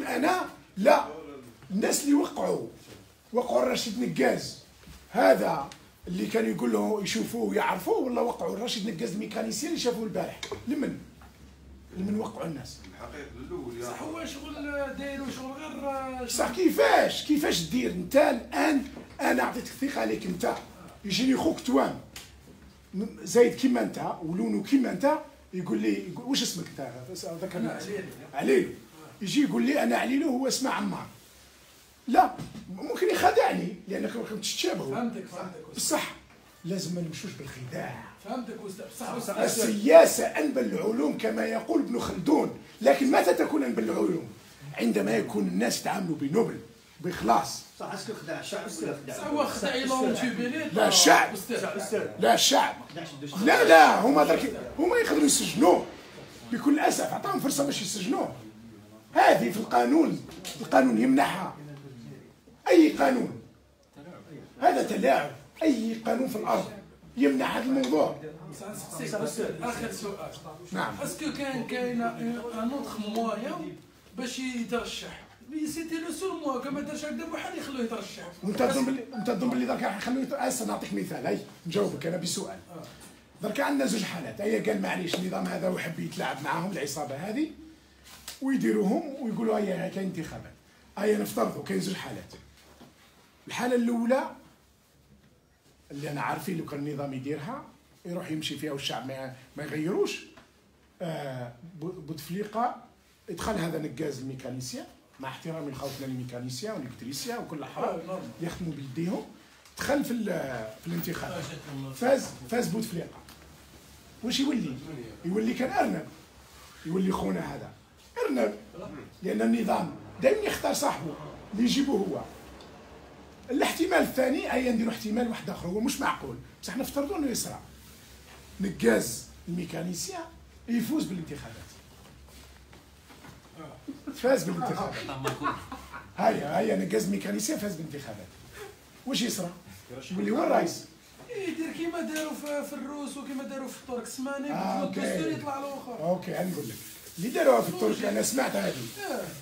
نقول انا لا. الناس اللي وقعوا الرشيد نقاز هذا اللي كانوا يقول له يشوفوه ويعرفوه، ولا وقعوا الرشيد نقاز الميكانيسيين اللي شافوه البارح؟ لمن وقعوا الناس؟ الحقيقة الاول صح، هو شغل دايروا شغل غير صح. كيفاش دير انت الان؟ انا عطيتك الثقه عليك انت، يجيني خوك توام زايد كيما انت ولونه كيما انت، يقول لي واش اسمك انت؟ ذكرنا عليلو. يجي يقول لي انا عليلو، هو اسمه عمار. لا، ممكن يخدعني لانك راكم تتشابهوا. فهمتك بصح لازم ما نمشوش بالخداع. فهمتك صح. السياسه انبل العلوم كما يقول ابن خلدون، لكن متى تكون انبل العلوم؟ عندما يكون الناس يتعاملوا بنبل بإخلاص. صح. اسكو خداع الشعب ولا خداع؟ هو خداع يلون تيبيليت. لا الشعب، لا الشعب، لا هما يقدروا يسجنوه بكل اسف، عطاهم فرصه باش يسجنوه. هذه في القانون يمنحها. اي قانون، هذا تلاعب. اي قانون في الارض يمنع هذا الموضوع. اخر سؤال. نعم. اسكو كاين ان اوتر موان باش يترشح؟ سيتي لو سول موا كما دارش هكذا بوحد يخلوه يترشح. وانت تظن باللي درك يخلوه يترشح؟ نعطيك مثال، هاي نجاوبك انا بسؤال. درك عندنا زوج حالات. هيا قال معليش النظام هذا وحب يتلاعب معاهم العصابه هذه ويديروهم ويقولوا هيا كاين انتخابات. هيا نفترضوا كاين زوج حالات. الحاله الاولى اللي انا عارفين لو كان النظام يديرها يروح يمشي فيها والشعب ما يغيروش. بوتفليقه يدخل هذا نقاز الميكانيسيا، مع احترامي لخوتنا الميكانيسيا والالكتريسيا وكل حرام يخدموا بيديهم، دخل في الانتخابات، فاز بوتفليقه. واش يولي كان ارنب، يولي خونا هذا ارنب، لان النظام دائما يختار صاحبه اللي يجيبه هو. الاحتمال الثاني هيا نديروا احتمال واحد اخر، هو مش معقول بصح نفترضوا انه يصرى نقاز الميكانيسيا يفوز بالانتخابات. فاز بالانتخابات. هيا نقاز الميكانيسيا فاز بالانتخابات. واش يصرى؟ يولي هو الرئيس. يدير كيما داروا في الروس وكيما داروا في الترك السماني، الدستور يطلع الاخر. اوكي نقول لك اللي داروها في الترك انا سمعت هذه.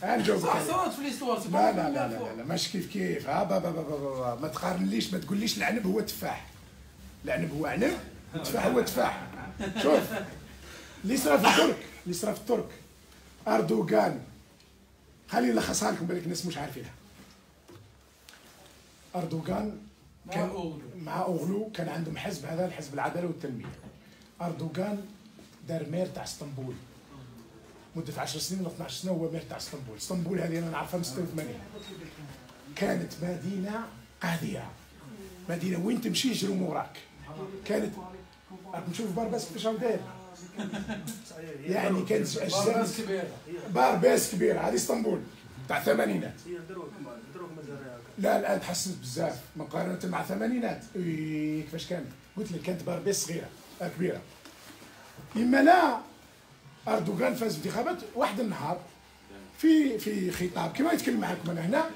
نجاوبك. صح صارت في ليستوار. لا ماشي كيف. ما تقارنليش، ما تقوليش العنب هو تفاح. العنب هو عنب، التفاح هو تفاح. شوف اللي صرا في الترك اردوغان. خليني نلخصها لكم بالك الناس مش عارفينها. اردوغان كان مع اوغلو كان عندهم حزب، هذا الحزب العداله والتنميه. اردوغان دار مير تاع اسطنبول مده 10 سنين ولا 12 سنه، هو مير تاع اسطنبول. اسطنبول هذه انا نعرفها من 86. كانت مدينه قاضيه، مدينه وين تمشي يجروا موراك. كانت راك نشوف بارباس كيفاش راهو داير، يعني كانت بارباس كبيره. هذه اسطنبول تاع الثمانينات. لا الان تحسنت بزاف مقارنه مع الثمانينات. كيفاش كانت؟ قلت لك كانت بارباس صغيره كبيره. اما لا اردوغان فاز بالانتخابات واحد النهار في خطاب كما يتكلم معكم انا هنا،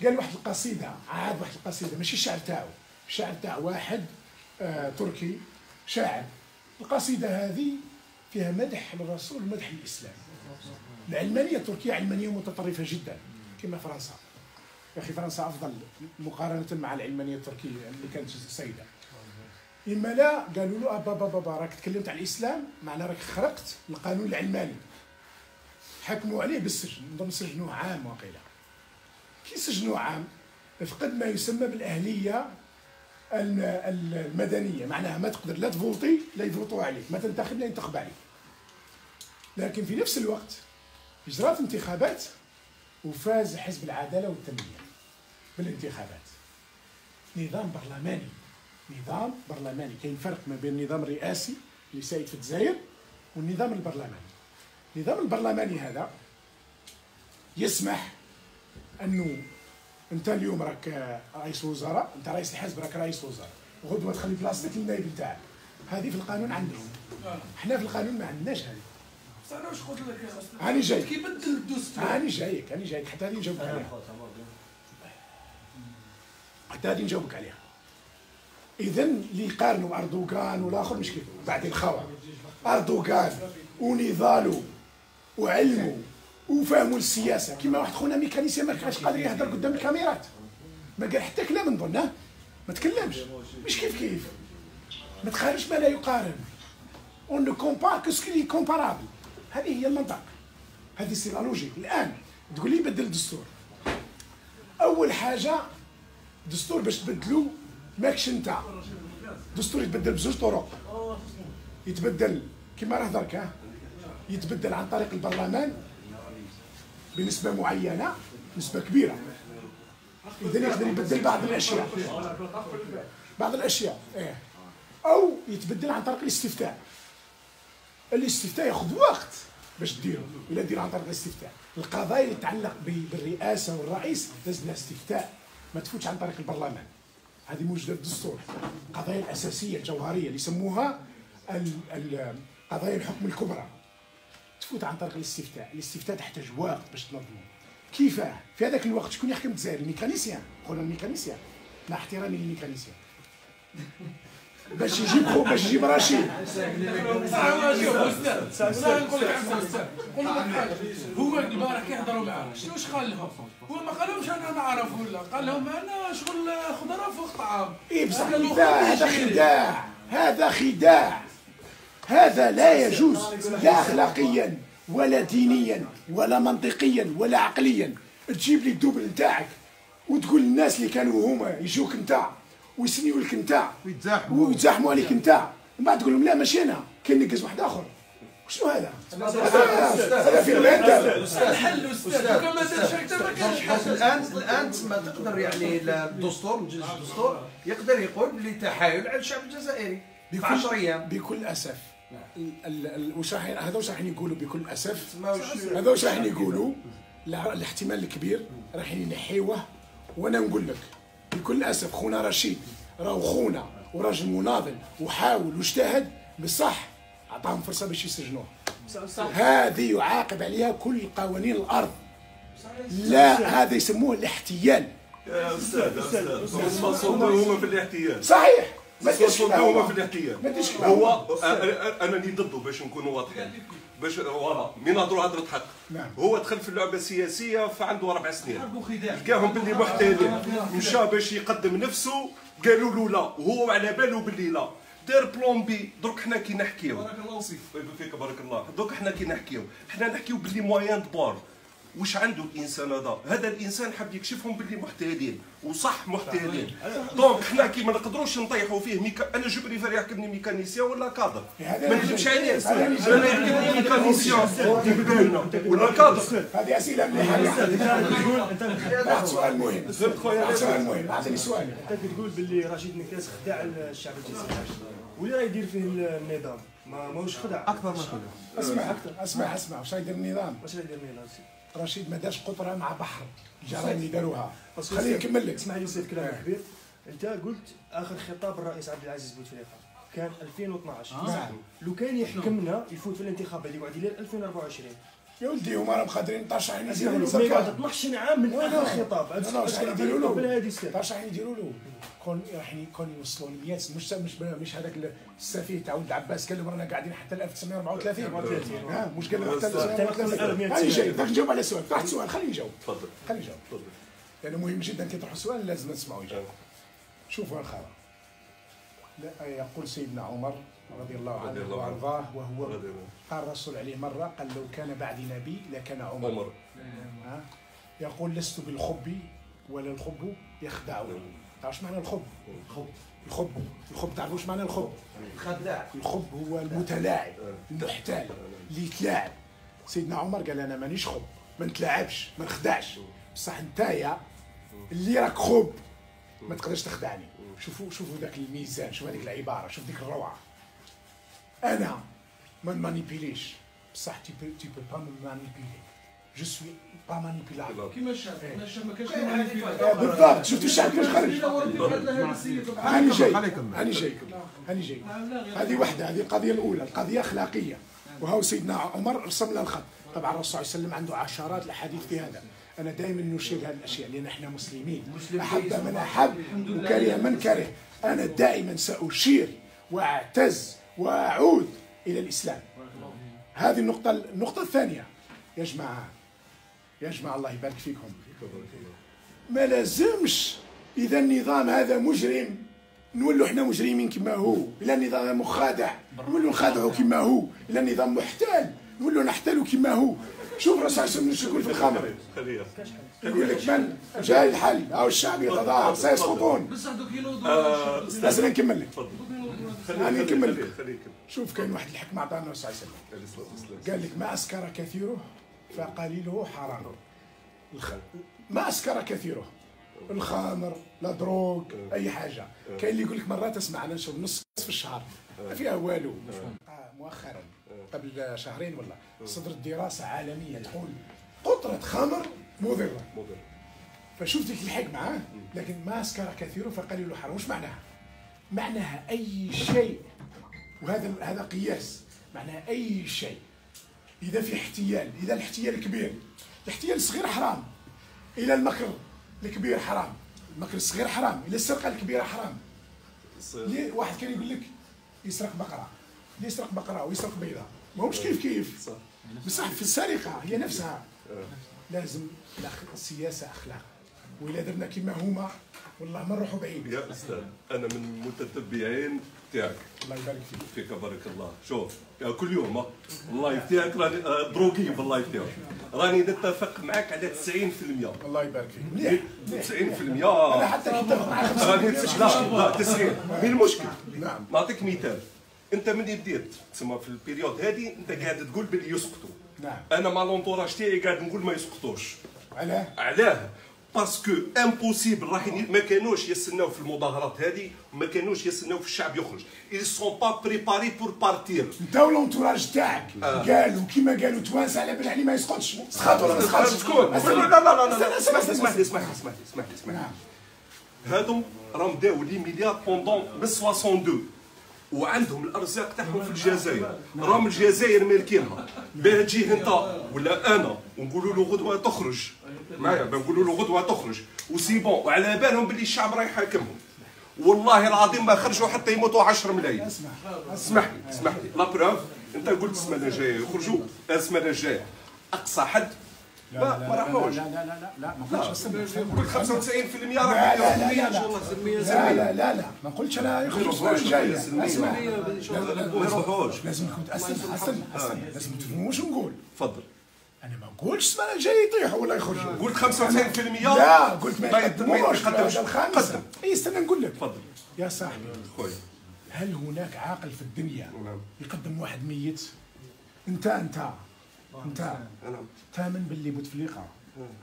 قال واحد القصيده، عاد واحد القصيده ماشي الشعر تاعو، الشعر تاع واحد تركي شاعر. القصيده هذه فيها مدح للرسول ومدح للاسلام. العلمانيه التركيه علمانيه متطرفه جدا كما فرنسا. يا اخي فرنسا افضل مقارنه مع العلمانيه التركيه اللي كانت سيده. اما لا قالوا له بابا راك تكلمت على الاسلام، معناه راك خرقت القانون العلماني. حكموا عليه بالسجن، نظن سجنوه عام وقيلا. كي سجنوه عام فقد ما يسمى بالاهليه المدنيه، معناها ما تقدر لا تفوتي لا يفوتوا عليك، ما تنتخب لا ينتخب عليك. لكن في نفس الوقت اجرات انتخابات وفاز حزب العداله والتنميه بالانتخابات. نظام برلماني. كاين فرق ما بين النظام الرئاسي اللي سايد في الجزائر والنظام البرلماني. النظام البرلماني هذا يسمح انه انت اليوم راك رئيس وزراء، انت رئيس الحزب راك رئيس وزراء، وغدوه تخلي بلاصتك للنائب نتاعك. هذه في القانون عندهم. احنا في القانون ما عندناش هذه. بصح انا واش قلت لك يا استاذ؟ هاني جاي كيبدل الدستور. هاني جايك حتى هذه نجاوبك عليها. اذا اللي يقارنوا اردوغان والاخر مش كيف بعدين خوا. اردوغان ونضاله وعلمه وفهموا السياسه. كيما واحد خونا ميكانيسيان ما كانش قادر يهضر قدام الكاميرات، ما قال حتى كلام نظن، ما تكلمش، مش كيف ما تخرجش ما لا يقارن. اون نو كومبار كو سكي كومبارابل. هذه هي المنطق، هذه سي لا لوجيك. الان تقول لي بدل الدستور، اول حاجه دستور باش تبدلو ماكش انت. الدستور يتبدل بزوج طرق، يتبدل كما راه درك، يتبدل عن طريق البرلمان بنسبه معينه، نسبه كبيره، اذا يقدر يبدل بعض الاشياء او يتبدل عن طريق الاستفتاء. الاستفتاء ياخذ وقت باش ديرو، الا ديرو عن طريق الاستفتاء. القضايا اللي تتعلق بالرئاسه والرئيس لازم لها استفتاء، ما تفوتش عن طريق البرلمان. هذه موجوده في الدستور. القضايا الاساسيه الجوهريه اللي يسموها قضايا الحكم الكبرى تفوت عن طريق الاستفتاء. الاستفتاء تحتاج وقت باش تنظمه. كيفاه؟ في هذاك الوقت شكون يحكم الجزائر؟ الميكانيسيان. خونا الميكانيسيان، مع احترامي للميكانيسيان، باش يجيب رشيد. هو البارح كيهضروا معاه، شنوش قال لهم؟ هو ما قالهمش انا نعرف ولا قال لهم انا شغل خضره فوق طعام. اي بصح هذا خداع، هذا لا يجوز، لا اخلاقيا ولا دينيا ولا منطقيا ولا عقليا. تجيب لي الدوبل نتاعك وتقول للناس اللي كانوا هما يجوك انت ويسنيوا لك انت ويتزاحموا عليك انت، من بعد تقول لهم لا ماشي انا، كاين نقز واحد اخر. شنو هذا؟ هذا في المادة. الحل استاذ، كما تشاركت ما كانش حل. الان ما تقدر يعني الدستور، مجلس الدستور يقدر يقول بلي تحايل على الشعب الجزائري في 10 ايام. بكل اسف هذا واش راح يقولوا؟ بكل اسف هذا واش راح يقولوا؟ الاحتمال الكبير راح ينحيوه. وانا نقول لك بكل اسف خونا رشيد راهو خونا وراجل مناضل وحاول واجتهد، بصح عطاهم فرصه باش يسجنوه. هذه يعاقب عليها كل قوانين الارض. لا، هذا يسموه الاحتيال. يا استاذ ما هما في الاحتيال. صحيح، ما تديرش هما في الاحتيال. هو انا راني ضده باش نكونوا واضحين، باش فوالا مين نهضروا هضره حق. نعم. هو دخل في اللعبه السياسيه فعنده 4 سنين، لقاهم باللي محتالين، مشى باش يقدم نفسه، قالوا له لا، وهو على باله باللي لا، دار بلون بي. درك حنا كي نحكيو، بارك الله وصيف فيك، بارك الله. درك حنا كي نحكيو باللي موان دبار. واش عنده الانسان هذا؟ هذا الانسان حاب يكشفهم باللي محتالين، وصح محتالين. دونك حنا كي ما نقدروش نطيحوا فيه انا جبري فريح يحكمني ميكانيسيان ولا كادر، ما نكذبش عليه. انا يعجبني ميكانيسيان يقبلنا ولا كادر. هذه اسئله مليحه. واحد سؤال مهم، سؤال مهم، اعطيني سؤال. انت كتقول باللي رشيد نكاس خدع الشعب الجزائري، واللي راه يدير فيه النظام ماهوش خدع اكثر من خدع. اسمع واش يدير النظام؟ واش يدير النظام؟ رشيد ما دارش قطره مع بحر الجرائم اللي داروها. خليني نكمل لك. اسمح لي سيد كلام كبير. انت قلت اخر خطاب الرئيس عبد العزيز بوتفليقه كان 2012. نعم. لو كان يحكمنا يفوت في الانتخابات اللي قاعد يدير 2024. يا ولدي هما راهم قادرين ترشحين يديروا له. ما يقعد 12 عام من اخر خطاب. واش راح يديروا له؟ راح يديروا له راح يوصلوا ل 100. مش هذاك السفيه تاع ولد عباس قال لهم رانا قاعدين حتى 1934. مش قال لهم حتى 1934. هاني جاي باش نجاوب على السؤال. واحد سؤال خليني نجاوب. تفضل. خليني نجاوب. لانه مهم جدا كي تطرحوا السؤال لازم نسمعوا اجابه. شوفوا الخبر. يقول سيدنا عمر رضي الله عنه وارضاه، وهو قال الرسول عليه مره، قال لو كان بعدي نبي لكان عمر. يقول لست بالخب ولا الخب يخدعني. تعرفش معنى الخب؟ الخب تعرفوا واش معنى الخب؟ الخداع. الخب هو المتلاعب، المحتال اللي يتلاعب. سيدنا عمر قال انا مانيش خب، ما نتلاعبش، ما نخدعش، بصح نتايا اللي راك خب ما تقدرش تخدعني. شوفوا ذاك الميزان، شوفوا هذيك العباره، شوف ذيك الروعه. انا ما مانيبيليش، بصح تي بو با مانيبيلي. جو سوي با مانيبيلابل. كيما الشعب ما كانش مانيبيلي. بالضبط. شفتوا الشعب كيفاش خرج؟ هاني جاي. هذه وحده، هذه القضيه الاولى، القضيه اخلاقيه. وهو سيدنا عمر رسم لنا الخط. طبعا الرسول صلى الله عليه وسلم عنده عشرات الاحاديث في هذا. انا دائما نشير هذه الاشياء لان احنا مسلمين، احب من احب وكره من كره. انا دائما ساشير واعتز واعود الى الاسلام. هذه النقطه الثانيه يا جماعه. يا جماعه الله يبارك فيكم، ما لازمش اذا النظام هذا مجرم نولوا احنا مجرمين كما هو، الا النظام مخادع نولوا نخادعوا كما هو، الا النظام محتال نولوا نحتالوا كما هو. شوف الرسول صلى الله عليه وسلم يقول في الخمر، يقول لك من جاي الحل او الشعب يتظاهر سيسقطون. بصح دوك ينوضوا لازم نكمل لك، انا نكمل لك. شوف كاين واحد الحكمه عطانا الرسول صلى الله عليه وسلم، قال لك ما اسكر كثيره فقليله حرام. ما اسكر كثيره، الخمر، لا دروغ، اي حاجه. كاين اللي يقول لك مرات اسمع انا نشرب نص في الشهر ما فيها والو. مؤخرا قبل شهرين ولا صدرت دراسه عالميه تقول قطره خمر مضره. فشوف ديك الحكمه، لكن ما اسكر كثيره فقليله حرام. وش معناها؟ معناها اي شيء، وهذا قياس، معناها اي شيء اذا في احتيال، اذا الاحتيال كبير، الاحتيال الصغير حرام، الى المكر الكبير حرام، المكر الصغير حرام، الى السرقه الكبيره حرام. ليه واحد كان يقول لك يسرق بقره، يسرق بقره ويسرق بيضه، ماهوش كيف بصح في السرقه هي نفسها. لازم السياسه اخلاق، وإلا درنا كيما هما والله ما نروحوا بعيد. يا استاذ انا من المتتبعين تاعك، الله يبارك فيك. فيك بارك الله. شوف كل يوم الله يفتيك راني دروكي بالله يفتيك، راني نتفق معك على 90%. الله يبارك فيك. مليح 90%. انا حتى كي نتفق معك راني لا 90. مين المشكل؟ نعم. نعطيك مثال، انت ملي بديت تسمى في البيريود هذه انت قاعد تقول باللي يسقطوا. نعم. انا مع لونطوراج تاعي قاعد نقول ما يسقطوش. علاه؟ باسكو امبوسيبل ما كانوش يستناو في المظاهرات هذه، ما كانوش يستناو في الشعب يخرج. ils sont pas préparés pour partir. انت والونتوراج تاعك قالوا كيما قالوا توانسه على بن علي ما يسقطش، سقط ولا ما سقطش؟ شكون؟ لا اسمح لي هادو راهم داو لي مليار بوندون من 62 وعندهم الارزاق تاعهم في الجزائر، راهم الجزائر مالكينها. باه تجيه انت ولا انا ونقولوا له غدوه تخرج معايا، بنقولوا له غدوه تخرج وسي بون، وعلى بالهم باللي الشعب راه يحاكمهم. والله العظيم ما خرجوا حتى يموتوا 10 ملايين. اسمح لي لا بروف، انت قلت السمانه الجايه يخرجوا، السمانه الجايه اقصى حد ما راحوش. لا ما قلتش قلت 95% لا ما قلتش انا يخرجوا السنه الجايه. اسمع ما يروحوش. لازم نكون استنى لازم تفهموا واش نقول. تفضل. انا ما نقولش السنه الجايه يطيحوا ولا يخرجوا. قلت 95%. لا قلت ما يقدموش. قدم. اي استنى نقول لك. تفضل يا صاحبي خويا، هل هناك عاقل في الدنيا يقدم واحد ميت؟ انت تامن باللي بوتفليقه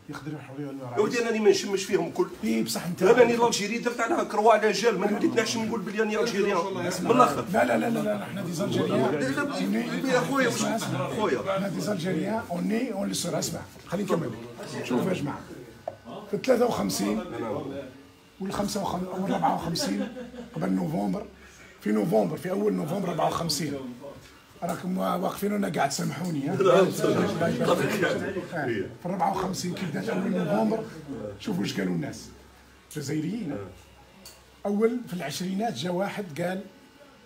يقدر يحرروا يا ودي انا ما نشمش فيهم الكل. اي بصح انت راني الجيري درت عليها كروا على جال، ما وليت نحشم نقول بلي راني الجيريان من الاخر. لا احنا دي زالجيريان يا خويا احنا دي زالجيريان اون لي سور. اسمع خليني نكمل. شوف يا جماعه في 53 وال 55 او 54 قبل نوفمبر، في اول نوفمبر 54 راكم واقفين وانا قاعد سامحوني. في 54 كي بدات اول نوفمبر شوفوا واش قالوا الناس الجزائريين. اول في العشرينات جا واحد قال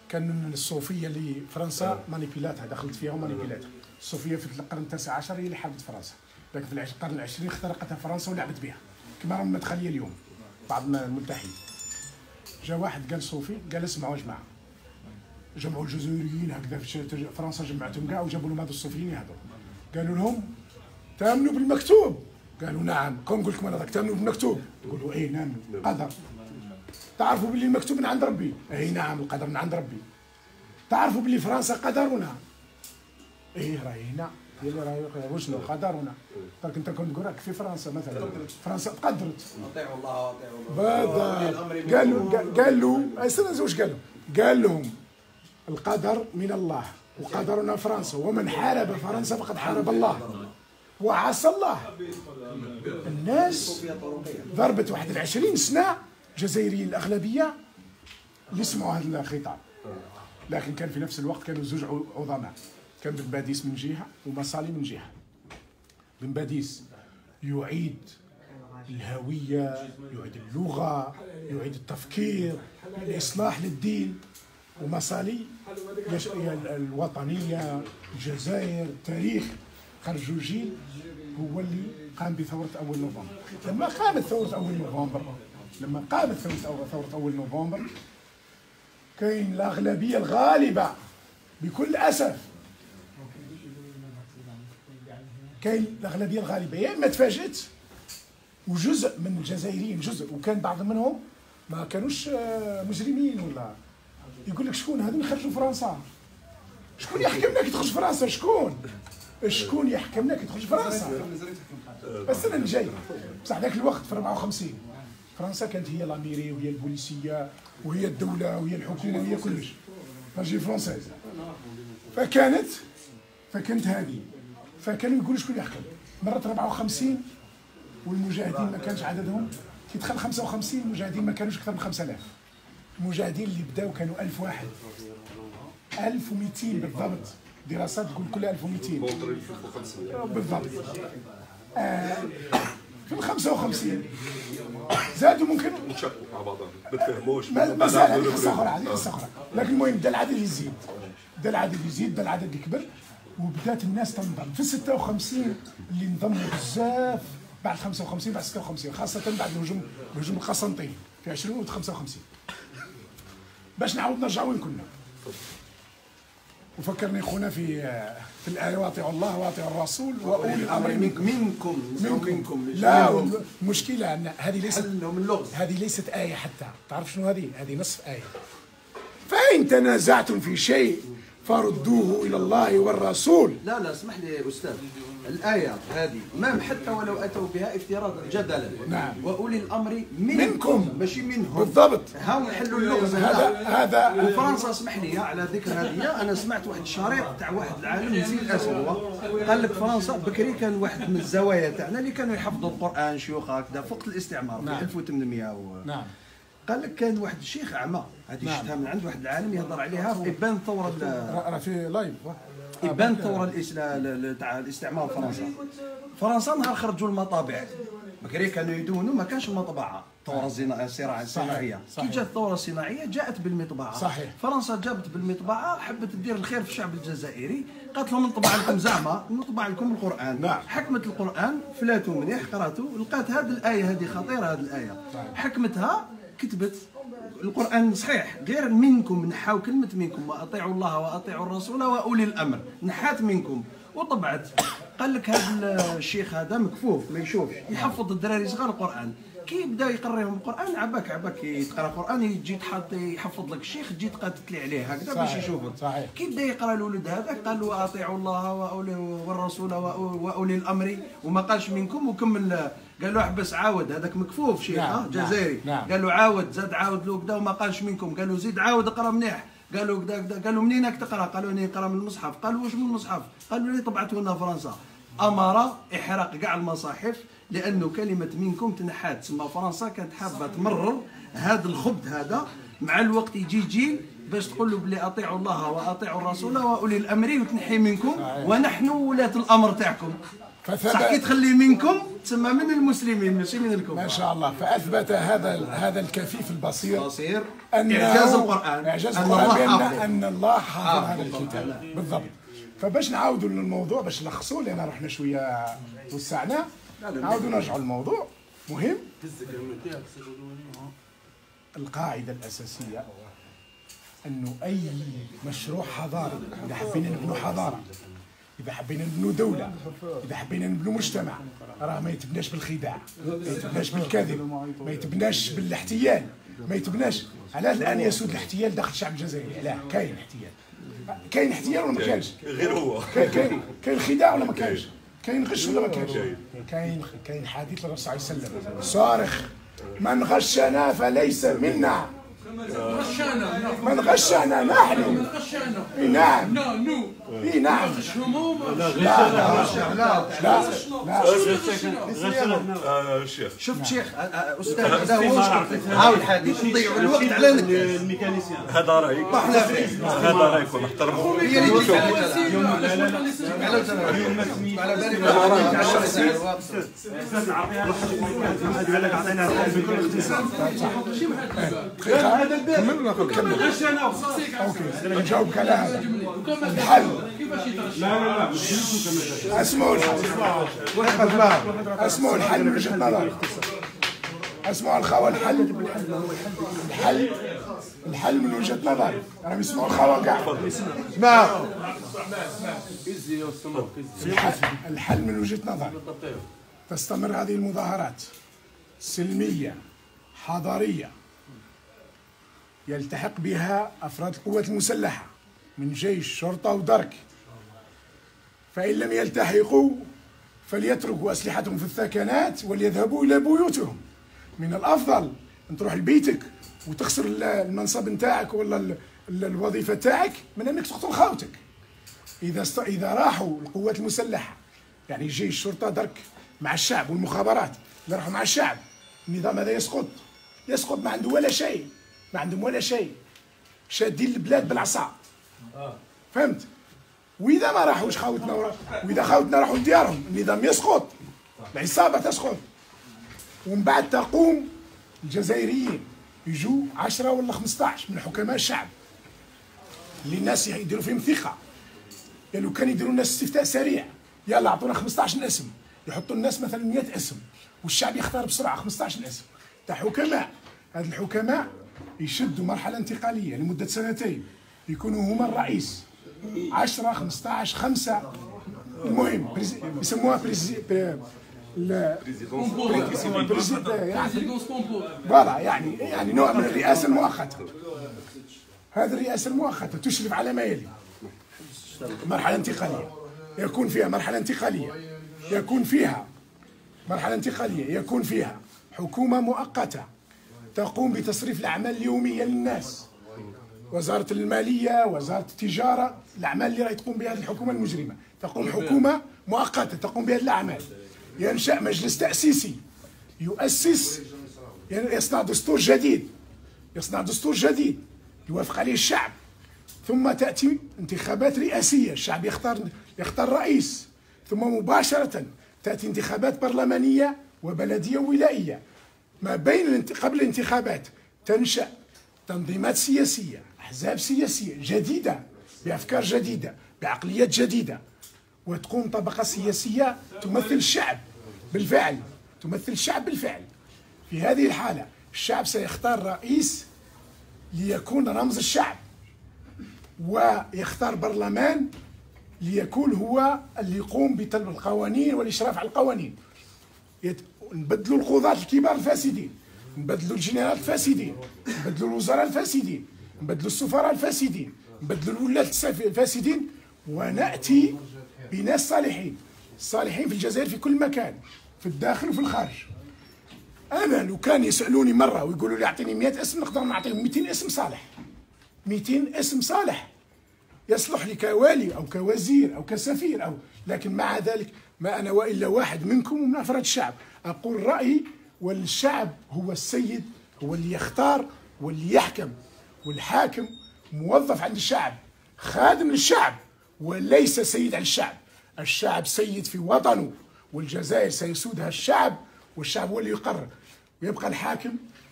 كان الصوفيه اللي فرنسا مانيبيلاتها، دخلت فيها ومانيبيلاتها. الصوفيه في القرن التاسع عشر هي اللي حاربت فرنسا، لكن في القرن العشرين اخترقتها فرنسا ولعبت بها كما راهم مدخليه اليوم بعض الملتحين. جا واحد قال صوفي قال اسمعوا يا جماعه، جمعوا الجزائريين هكذا في فرنسا، جمعتهم كاع وجابوا لهم هذو الصوفيين هذو، قالوا لهم تامنوا بالمكتوب؟ قالوا نعم. كون نقول لكم انا راك تامنوا بالمكتوب؟ تقولوا اي نامنوا. قدر. تعرفوا باللي المكتوب من عند ربي؟ اي نعم القدر من عند ربي. تعرفوا باللي فرنسا قدرنا؟ ايه راهي هنا هي اللي راهي وشنو قدرنا. دونك انت كنت تقول راك في فرنسا مثلا، فرنسا تقدرت. اطيعوا الله واطيعوا الرسول. قالوا استنى واش قالوا؟ قال لهم القدر من الله وقدرنا فرنسا، ومن حارب فرنسا فقد حارب الله وعصى الله. الناس ضربت 21 سنة جزائريين الأغلبية اللي سمعوا هذا الخطاب، لكن كان في نفس الوقت كانوا زوج عظماء، كان بن باديس من جهة ومصالي من جهة. بن باديس يعيد الهوية، يعيد اللغة، يعيد التفكير، الإصلاح للدين، ومصالي الوطنية، الجزائر، التاريخ، خرجوا جيل هو اللي قام بثورة أول نوفمبر. لما قامت ثورة أول نوفمبر كاين الأغلبية الغالبة بكل أسف، كاين الأغلبية الغالبة يا إما تفاجئت وجزء من الجزائريين جزء، وكان بعض منهم ما كانوش مجرمين ولا يقول لك شكون هذو يخرجوا فرنسا، شكون يحكمنا كي تخرج فرنسا، شكون يحكمنا كي تخرج فرنسا. بس انا جاي بصح ذاك الوقت في 54 فرنسا كانت هي لاميري وهي البوليسيه وهي الدوله وهي الحكومه وهي كلش راجي فرونسيز. فكانت هذه، فكانوا يقولوا شكون يحكم. مرت 54 والمجاهدين ما كانش عددهم كي دخل 55 المجاهدين ما كانوش اكثر من 5000. المجاهدين اللي بداوا كانوا 1000 واحد، 1200 بالضبط، دراسات تقول كلها 1200 بالضبط. في ال 55 زادوا ممكن نشاركوا مع بعضنا ما تفهموش مسألة هذه قصة أخرى، لكن المهم بدا العدد يزيد، بدا العدد يكبر، وبدات الناس تنضم. في 56 اللي انضموا بزاف بعد 55 بعد 56 خاصة بعد الهجوم القسنطيني في 20 و 55. باش نعاود نرجعوا وين كنا. وفكرني خونا في الآية واطيعوا الله واطيعوا الرسول وأولي الأمر منكم. لا المشكلة أن هذه ليست آية حتى، تعرف شنو هذه نصف آية. فإن تنازعتم في شيء فردوه إلى الله والرسول. لا اسمح لي أستاذ، الآية هذه ما حتى ولو أتوا بها افتراضا جدلا. نعم. وأولي الأمر منكم ماشي منهم. بالضبط. هاو نحلوا اللغز هذا وفرنسا. اسمح لي على ذكر هذه، أنا سمعت واحد الشريط تاع واحد العالم نسيت اسمه، قال لك فرنسا بكري كان واحد من الزوايا تاعنا اللي كانوا يحفظوا القرآن شيوخ هكذا فوق الاستعمار في 1800 نعم. قال لك كان واحد الشيخ أعمى، هذه شفتها من عند واحد العالم يهضر عليها في إبان الثورة في لايف إبان الثورة تاع الاستعمار فرنسا نهار خرجوا المطابع بكري كانوا يدونوا ما كانش المطبعة الثورة الصناعية. كي جات الثورة الصناعية جاءت بالمطبعة. صحيح. فرنسا جابت بالمطبعة، حبت تدير الخير في الشعب الجزائري، قالت لهم نطبع لكم زعما نطبع لكم القرآن. نعم. حكمت القرآن، فلاتوا مليح قراتوا، لقات هذه الآية هذه خطيرة، هذه الآية حكمتها كتبت القرآن صحيح غير منكم، نحاو كلمة منكم وأطيعوا الله وأطيعوا الرسول وأولي الأمر، نحات منكم وطبعت. قال لك هذا الشيخ هذا مكفوف ما يشوفش، يحفظ الدراري صغار القرآن، كي يبدا يقريهم القرآن عباك تقرا القرآن يجي تحط يحفظ لك الشيخ تجي تتلي عليه هكذا باش يشوفك. كي بدا يقرا الولد هذاك قال له أطيعوا الله والرسول وأولي الأمر وما قالش منكم وكمل. قال له احبس عاود هذاك مكفوف شيخ جزائري. قال له عاود زاد عاود له كذا وما قالش منكم. قال له زيد عاود اقرا مليح. قالوا كذا قالوا منين راك تقرا؟ قالوا اني نقرا من المصحف. قالوا واش من المصحف؟ قالوا لي طبعته لنا فرنسا. امر احراق كاع المصاحف لانه كلمه منكم تنحات. تسمى فرنسا كانت حابه تمرر هذا الخبث هذا مع الوقت يجي جيل باش تقول له بلي اطيعوا الله واطيعوا الرسول واولي الامر وتنحي منكم ونحن ولاة الامر تاعكم. صح كي تخلي منكم تسمى من المسلمين ماشي من الكفار. ما شاء الله. فاثبت هذا الكفيف البصير اعجاز القران ان الله حافظ هذا الكتاب بالضبط. فباش نعاودوا للموضوع باش نلخصوا لان رحنا شويه وسعنا، نعاودوا نرجعوا للموضوع مهم. القاعده الاساسيه انه اي مشروع حضاري اذا حبينا نبنوا حضاره، إذا حبينا نبنوا دولة، إذا حبينا نبنوا مجتمع، راه ما يتبناش بالخداع، ما يتبناش بالكذب، ما يتبناش بالاحتيال، ما يتبناش. علاه الآن يسود الاحتيال داخل الشعب الجزائري؟ علاه كاين احتيال؟ كاين احتيال ولا ما كاينش؟ غير هو كاين خداع ولا ما كاينش؟ كاين غش ولا ما كاينش؟ كاين حديث للرسول صلى الله عليه وسلم صارخ: من غشنا فليس منا. من غشنا نحن. نعم. نعم. شيخ شفت شيخ استاذ هذا هو هاو الحديث نضيعوا الوقت على الميكانيسيان. هذا رايك رايكم نحترموا. كمل. اوكي نجاوبك على هذا. الحل كيفاش يترشح؟ اسمعوا الحل من وجهة نظري. اسمعوا الخوة الحل من وجهة نظري. راهم يسمعوا الخوة كاع. اسمع. الحل من وجهة نظري تستمر هذه المظاهرات سلمية حضارية يلتحق بها أفراد القوات المسلحة من جيش شرطة ودرك، فإن لم يلتحقوا فليتركوا أسلحتهم في الثكنات وليذهبوا إلى بيوتهم. من الأفضل أن تروح لبيتك وتخسر المنصب نتاعك ولا الوظيفة تاعك من أنك تقتل خاوتك. إذا راحوا القوات المسلحة يعني جيش الشرطة درك مع الشعب والمخابرات اللي راحوا مع الشعب، النظام هذا يسقط ما عنده ولا شيء، ما عندهم ولا شيء، شادين البلاد بالعصا. فهمت؟ وإذا ما راحوش وإذا خاوتنا راحوا لديارهم النظام يسقط، العصابة تسقط، ومن بعد تقوم الجزائريين يجوا 10 ولا 15 من حكماء الشعب اللي الناس يديروا فيهم ثقة. يعني لو كان يديروا الناس استفتاء سريع، يلا اعطونا 15 اسم، يحطوا الناس مثلا 100 اسم والشعب يختار بسرعة 15 اسم تاع حكماء. هاد الحكماء يشدوا مرحلة انتقالية لمدة 2 سنين، يكونوا هما الرئيس 10 15 5 المهم يسموها فوالا يعني نوع من الرئاسة المؤقتة. هذه الرئاسة المؤقتة تشرف على ما يلي مرحلة انتقالية، يكون فيها مرحلة انتقالية، يكون فيها حكومة مؤقتة تقوم بتصريف الأعمال اليومية للناس، وزارة المالية، وزارة التجارة، الأعمال اللي راهي تقوم بها الحكومة المجرمة، تقوم حكومة مؤقتة تقوم بهذه الأعمال. ينشأ مجلس تأسيسي يؤسس، يصنع دستور جديد يوافق عليه الشعب، ثم تأتي انتخابات رئاسية، الشعب يختار رئيس، ثم مباشرة تأتي انتخابات برلمانية وبلدية وولائية. ما بين قبل الانتخابات تنشأ تنظيمات سياسية، أحزاب سياسية جديدة بأفكار جديدة بعقليات جديدة، وتقوم طبقة سياسية تمثل الشعب بالفعل. في هذه الحالة الشعب سيختار رئيس ليكون رمز الشعب، ويختار برلمان ليكون هو اللي يقوم بتطبيق القوانين والإشراف على القوانين. نبدلوا القضاة الكبار الفاسدين، نبدلوا الجنرالات الفاسدين، نبدلوا الوزراء الفاسدين، نبدلوا السفراء الفاسدين، نبدلوا الولاة الفاسدين، ونأتي بناس صالحين في الجزائر في كل مكان، في الداخل وفي الخارج. أنا لو كان يسألوني مرة ويقولوا لي أعطيني 100 اسم، نقدر نعطيهم 200 اسم صالح، 200 اسم صالح يصلح لي كوالي أو كوزير أو كسفير لكن مع ذلك ما أنا وإلا واحد منكم ومن أفراد الشعب أقول رأيي، والشعب هو السيد، هو اللي يختار واللي يحكم، والحاكم موظف عند الشعب خادم للشعب وليس سيد على الشعب. الشعب سيد في وطنه، والجزائر سيسودها الشعب، والشعب هو اللي يقرر، ويبقى الحاكم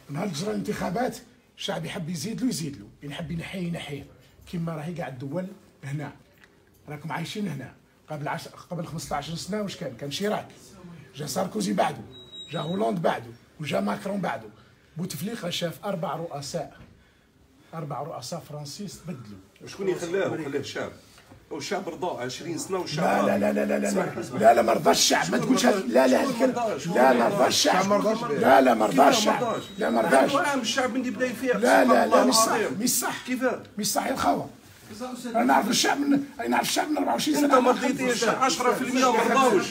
نهار تجرى الانتخابات الشعب يحب يزيد له، يحب ينحيه كما راهي قاع الدول هنا. راكم عايشين هنا قبل 15 سنه واش كان شيراك، جا ساركوزي بعده، جا هولاند بعده، وجا ماكرون بعده. بوتفليقه شاف 4 رؤساء فرنسيس تبدلوا. شكون خلاه الشعب؟ والشعب رضى 20 سنه والشعب لا لا لا لا لا لا لا لا ما رضاش الشعب، ما تقولش لا لا ما رضاش الشعب، لا ما رضاش الشعب، لا ما رضاش الشعب من بدا يفيق. لا مش صح كيفاه؟ مش صح يا الخوه. انا نعرف الشعب من 24 سنه. انت ما رضيتيش 10% ما رضاوش.